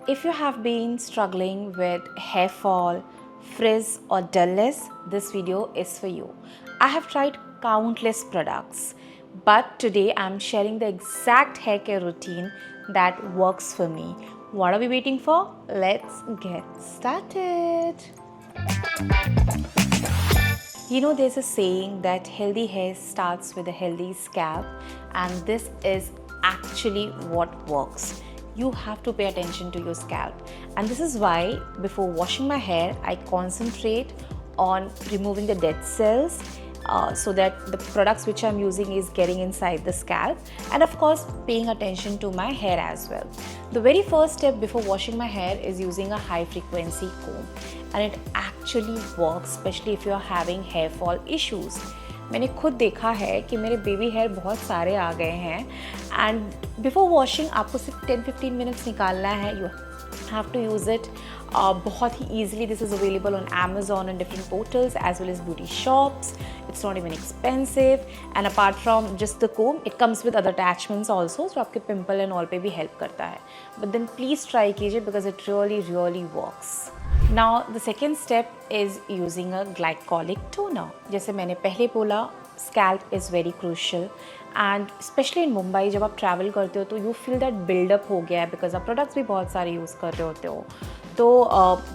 If you have been struggling with hair fall, frizz or dullness, this video is for you. I have tried countless products, but today I'm sharing the exact hair care routine that works for me. What are we waiting for? Let's get started. You know, there's a saying that healthy hair starts with a healthy scalp, and this is actually what works. You have to pay attention to your scalp, and this is why before washing my hair, I concentrate on removing the dead cells so that the products which I'm using is getting inside the scalp, and of course paying attention to my hair as well. The very first step before washing my hair is using a high frequency comb, and it actually works, especially if you are having hair fall issues. मैंने खुद देखा है कि मेरे baby hair बहुत सारे आ गए हैं, एंड बिफोर वॉशिंग आपको सिर्फ 10-15 मिनट्स निकालना है. You have to use it बहुत ही easily. This is available on Amazon and different portals as well as beauty shops. It's not even expensive, and apart from just the comb, it comes with other attachments also, जो आपके pimple and all पे भी help करता है. But then please try कीजिए because it really works. Now the second step is using a glycolic toner. जैसे मैंने पहले बोला, scalp is very crucial, and especially in Mumbai जब आप travel करते हो तो you feel that build up हो गया है because आप products भी बहुत सारे यूज़ कर रहे होते हो. तो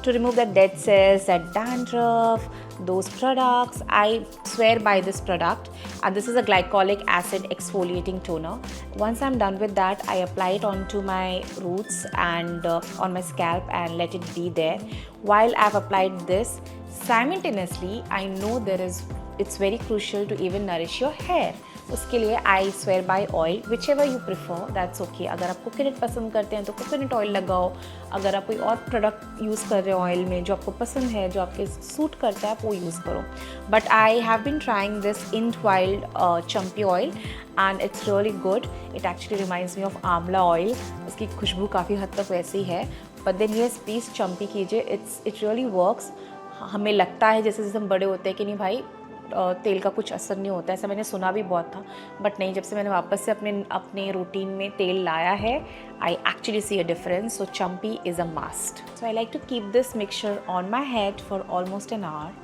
to remove that dead cells, that dandruff, those products, I swear by this product, and this is a glycolic acid exfoliating toner. Once I'm done with that, I apply it onto my roots and on my scalp and let it be there. While I've applied this, simultaneously I know it's very crucial to even nourish your hair. उसके लिए I swear by oil, which ever you prefer, that's okay. अगर आप coconut पसंद करते हैं तो coconut oil लगाओ. अगर आप कोई और प्रोडक्ट यूज़ कर रहे हो ऑयल में जो आपको पसंद है, जो आपके सूट करता है, वो यूज़ करो. But I have been trying this in wild champi oil and it's really good. It actually reminds me of amla oil. उसकी खुशबू काफ़ी हद तक वैसी है. But then yes, please champi कीजिए. It really works. हमें लगता है जैसे जैसे हम बड़े होते हैं कि नहीं भाई तेल का कुछ असर नहीं होता है, ऐसा मैंने सुना भी बहुत था. बट नहीं, जब से मैंने वापस से अपने रूटीन में तेल लाया है, I actually see a difference. So champi is a must. So I like to keep this mixture on my head for almost an hour,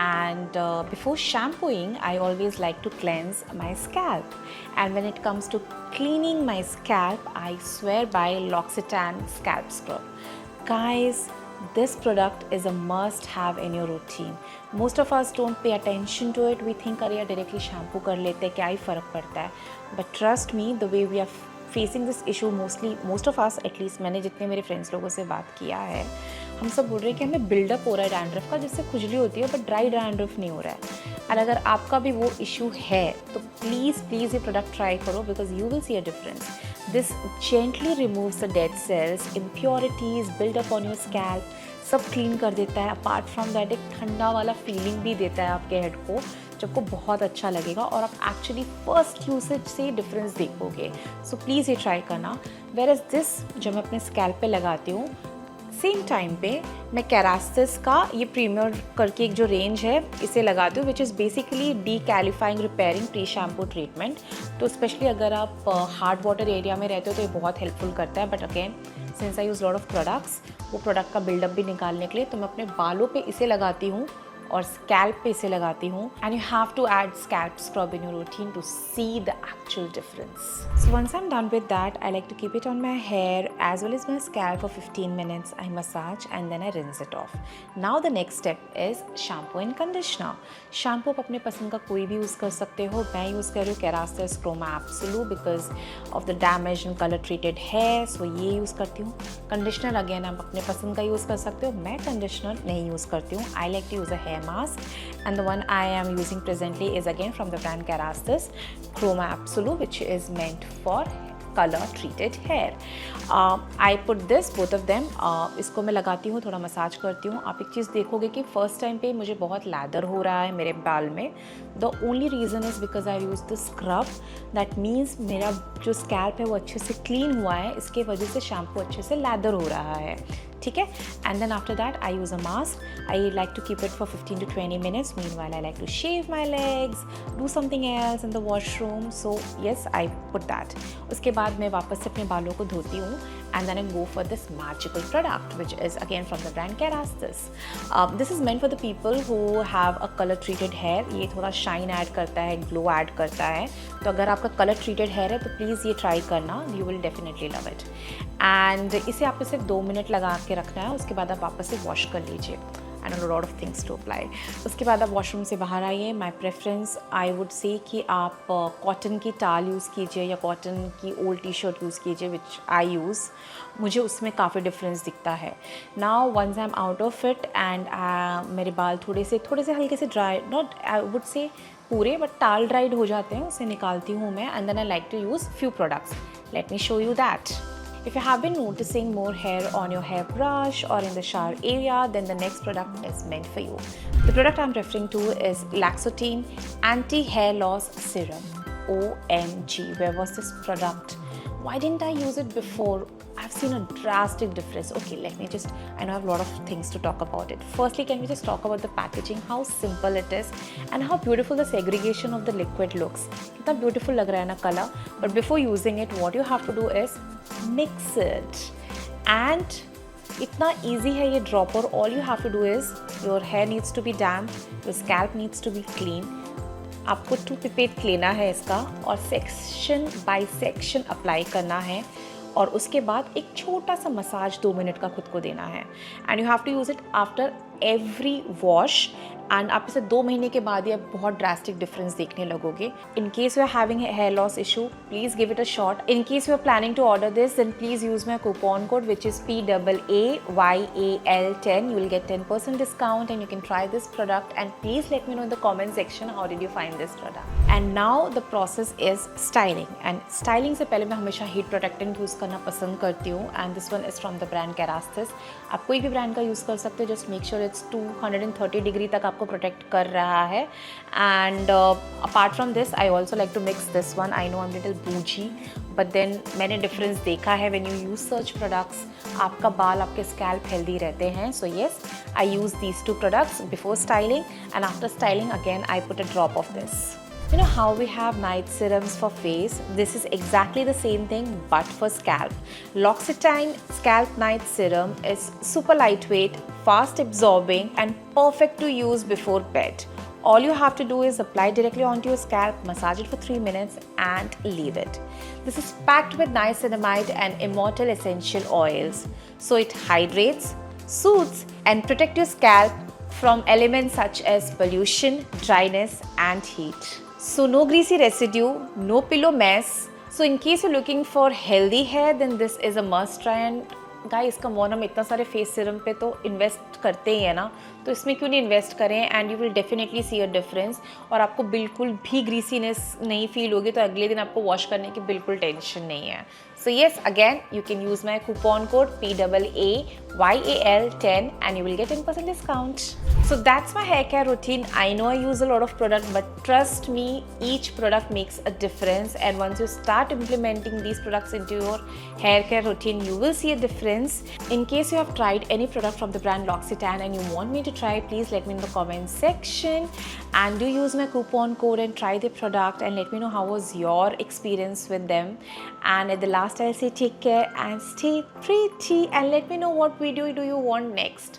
and before shampooing I always like to cleanse my scalp, and when it comes to cleaning my scalp, I swear by L'Occitane scalp scrub. Guys, this product is a must have in your routine. Most of us don't pay attention to it. We think अरे directly shampoo कर लेते हैं, क्या ही फ़र्क पड़ता है. But trust me, the way we are facing this issue, most of us, at least मैंने जितने मेरे फ्रेंड्स लोगों से बात किया है, हम सब बोल रहे हैं कि हमें बिल्डअप हो रहा है डैंड्रफ का, जिससे खुजली होती है, बट ड्राई डैंड्रफ नहीं हो रहा है. और अगर आपका भी वो इशू है तो प्लीज़ ये प्रोडक्ट ट्राई करो because you will see a difference. This gently removes the dead cells, impurities, buildup on your scalp, सब क्लीन कर देता है. अपार्ट फ्रॉम दैट एक ठंडा वाला फीलिंग भी देता है आपके हेड को, जो आपको बहुत अच्छा लगेगा और आप एक्चुअली फर्स्ट यूसेज से डिफरेंस देखोगे. सो प्लीज़ ये ट्राई करना. वेयर इज़ दिस जब मैं अपने स्कैल्प पे लगाती हूँ, सेम टाइम पे मैं कैरास्टिस का ये प्रीमियर करके एक जो रेंज है, इसे लगाती हूँ, which is basically decalcifying repairing pre shampoo treatment. तो स्पेशली अगर आप हार्ड वाटर एरिया में रहते हो तो ये बहुत हेल्पफुल करता है. But again, since I use lot of products, वो प्रोडक्ट का बिल्डअप भी निकालने के लिए तो मैं अपने बालों पे इसे लगाती हूँ और स्कैल्प पे इसे लगाती हूँ. And you have to add scalp scrub in your routine to see the actual difference. So once I am done with that, I like to keep it on my hair as well as my scalp for 15 minutes. I massage and then I rinse it off. Now the next step is shampoo and conditioner. Shampoo आप अपने पसंद का कोई भी use कर सकते हो. मैं यूज़ कर रही हूँ Kerastase Chroma Absolu because of the damage and colour treated hair, so ये यूज़ करती हूँ. कंडीशनर अगेन आप अपने पसंद का यूज़ कर सकते हो. मैं कंडीशनर नहीं यूज़ करती हूँ. I like to use a hair mask, and the one I am using presently is again from the brand Kerastase Chroma Absolu, which is meant for color treated hair. I put this, both of them. इसको मैं लगाती हूँ, थोड़ा massage करती हूँ. आप एक चीज़ देखोगे कि फर्स्ट टाइम पे मुझे बहुत लैदर हो रहा है मेरे बाल में. The only reason is because I use the scrub. That means मेरा जो स्कैल्प है वो अच्छे से क्लीन हुआ है, इसके वजह से शैम्पू अच्छे से लैदर हो रहा है. ठीक है. And then after that I use a mask. I like to keep it for 15 to 20 minutes. Meanwhile, I like to shave my legs, do something else in the washroom. So yes, I put that. उसके बाद मैं वापस से अपने बालों को धोती हूँ and then I go for this magical product, which is again from the brand Kerastase. This is meant for the people who have a color treated hair. ये थोड़ा shine add करता है, glow add करता है. तो अगर आपका color treated hair है तो please ये try करना, you will definitely love it. And इसे आपको सिर्फ 2 मिनट लगा के रखना है, उसके बाद आप वापस से wash कर लीजिए. And a lot of things to apply. उसके बाद आप वॉशरूम से बाहर आइए. My preference I would say कि आप कॉटन की टाल यूज़ कीजिए या कॉटन की ओल्ड टी शर्ट यूज़ कीजिए, विच आई यूज़. मुझे उसमें काफ़ी डिफरेंस दिखता है. Now once I am out of it and मेरे बाल थोड़े से हल्के से dry, not I would say पूरे, बट टाल ड्राइड हो जाते हैं, उसे निकालती हूँ मैं. And then I like to use few products. Let me show you that. If you have been noticing more hair on your hairbrush or in the shower area, then the next product is meant for you. The product I'm referring to is Laxotine Anti-Hair Loss Serum. OMG, where was this product? Why didn't I use it before? I've seen a drastic difference. Okay, I know I have a lot of things to talk about it. Firstly, can we just talk about the packaging, how simple it is and how beautiful the segregation of the liquid looks. Kitna beautiful lag raha hai na color. But before using it, what you have to do is mix it. And itna easy hai ye dropper. All you have to do is, your hair needs to be damp, your scalp needs to be clean. आपको 2 pipette लेना है इसका और section by section apply करना है और उसके बाद एक छोटा सा मसाज 2 मिनट का खुद को देना है. And you have to use it after every wash. And आप इसे 2 महीने के बाद ही आप बहुत ड्रास्टिक डिफरेंस देखने लगोगे. In case you are having hair loss issue, please give it a shot. In case you are planning to order this, then please use my coupon code which is PAAYAL10. You will get 10% discount and you can try this product. And please let me know in the comment section how did you find this product. And now the process is styling. And styling से पहले मैं हमेशा heat protectant use करना पसंद करती हूँ. And this one is from the brand Kerastase. आप कोई भी ब्रांड का यूज़ कर सकते हो. Just make sure it's 230 degree तक आपको प्रोटेक्ट कर रहा है. And apart from this I also like to mix this one. I know I am little bougie, but then मैंने डिफरेंस देखा है when you use such products, आपका बाल, आपके स्कैल्प हेल्दी रहते हैं. So yes, I use these 2 products before styling, and after styling again I put a drop of this. You know how we have night serums for face? This is exactly the same thing but for scalp. L'Occitane Scalp Night Serum is super lightweight, fast absorbing and perfect to use before bed. All you have to do is apply directly onto your scalp, massage it for 3 minutes and leave it. This is packed with niacinamide and immortal essential oils. So it hydrates, soothes and protects your scalp from elements such as pollution, dryness and heat. So no greasy residue, no pillow mess. So in case you're looking for healthy hair, then this is a must try. And guys come on, हम इतना सारे face serum पे तो invest करते ही है ना, तो इसमें क्यों नहीं इन्वेस्ट करें. And you will definitely see a difference. और आपको बिल्कुल भी ग्रीसीनेस नहीं फील होगी, तो अगले दिन आपको वॉश करने की बिल्कुल टेंशन नहीं है. So yes, again you can use my coupon code PAAYAL10 and you will get 10% discount. So that's my hair care routine. I know I use a lot of product, but trust me, each product makes a difference. And once you start implementing these products into your hair care routine, you will see a difference. In case you have tried any product from the brand L'Occitane and you want me to try, please let me in the comment section. And do use my coupon code and try the product and let me know how was your experience with them. And at the last I'll say take care and stay pretty, and let me know what video do you want next.